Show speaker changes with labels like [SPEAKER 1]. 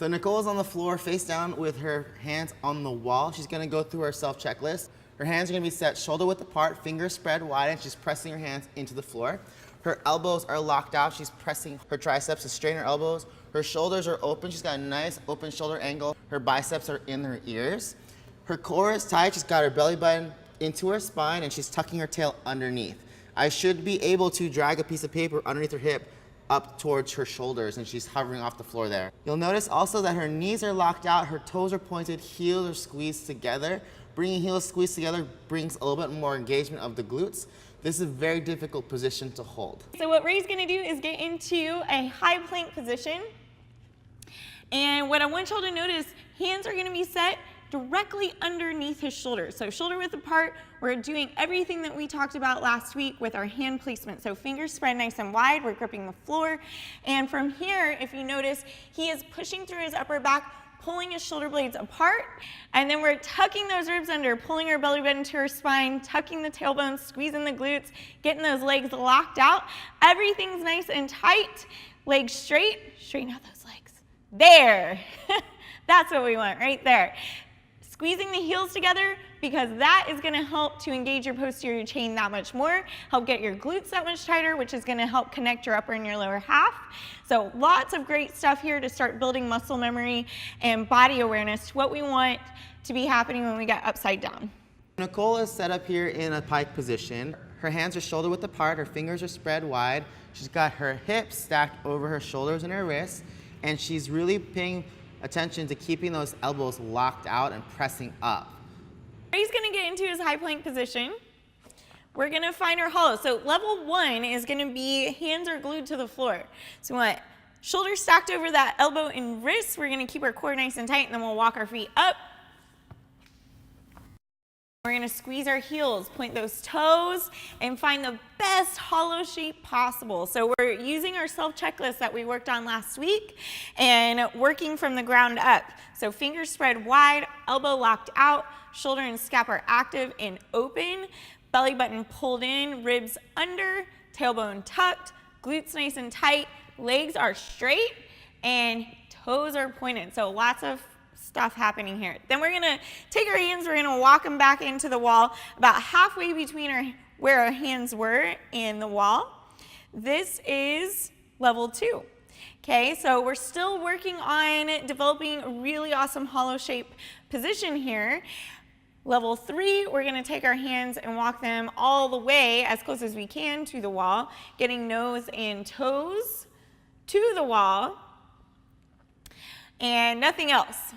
[SPEAKER 1] So Nicole's on the floor face down with her hands on the wall. She's gonna go through her self checklist. Her hands are gonna be set shoulder width apart, fingers spread wide, and she's pressing her hands into the floor. Her elbows are locked out. She's pressing her triceps to straighten her elbows. Her shoulders are open. She's got a nice open shoulder angle. Her biceps are in her ears. Her core is tight. She's got her belly button into her spine, and she's tucking her tail underneath. I should be able to drag a piece of paper underneath her hip up towards her shoulders, and she's hovering off the floor there. You'll notice also that her knees are locked out, her toes are pointed, heels are squeezed together. Bringing heels squeezed together brings a little bit more engagement of the glutes. This is a very difficult position to hold.
[SPEAKER 2] So what Ray's gonna do is get into a high plank position. And what I want y'all to notice, hands are gonna be set directly underneath his shoulders. So shoulder width apart, we're doing everything that we talked about last week with our hand placement. So fingers spread nice and wide, we're gripping the floor. And from here, if you notice, he is pushing through his upper back, pulling his shoulder blades apart, and then we're tucking those ribs under, pulling our belly button to our spine, tucking the tailbone, squeezing the glutes, getting those legs locked out. Everything's nice and tight, legs straight, straighten out those legs. There, that's what we want right there. Squeezing the heels together because that is gonna help to engage your posterior chain that much more, help get your glutes that much tighter, which is gonna help connect your upper and your lower half. So lots of great stuff here to start building muscle memory and body awareness, what we want to be happening when we get upside down.
[SPEAKER 1] Nicole is set up here in a pike position. Her hands are shoulder width apart, her fingers are spread wide. She's got her hips stacked over her shoulders and her wrists, and she's really paying attention to keeping those elbows locked out and pressing up.
[SPEAKER 2] Ray's gonna get into his high plank position. We're gonna find our hollow. So level 1 is gonna be hands are glued to the floor. So we want shoulders stacked over that elbow and wrist. We're gonna keep our core nice and tight, and then we'll walk our feet up. We're gonna squeeze our heels, point those toes, and find the best hollow shape possible. So we're using our self checklist that we worked on last week and working from the ground up. So fingers spread wide, elbow locked out, shoulder and scap are active and open, belly button pulled in, ribs under, tailbone tucked, glutes nice and tight, legs are straight, and toes are pointed. So lots of stuff happening here. Then we're gonna take our hands, we're gonna walk them back into the wall about halfway between where our hands were and the wall. This is level 2. Okay, so we're still working on developing a really awesome hollow shape position here. Level 3, we're gonna take our hands and walk them all the way as close as we can to the wall, getting nose and toes to the wall and nothing else.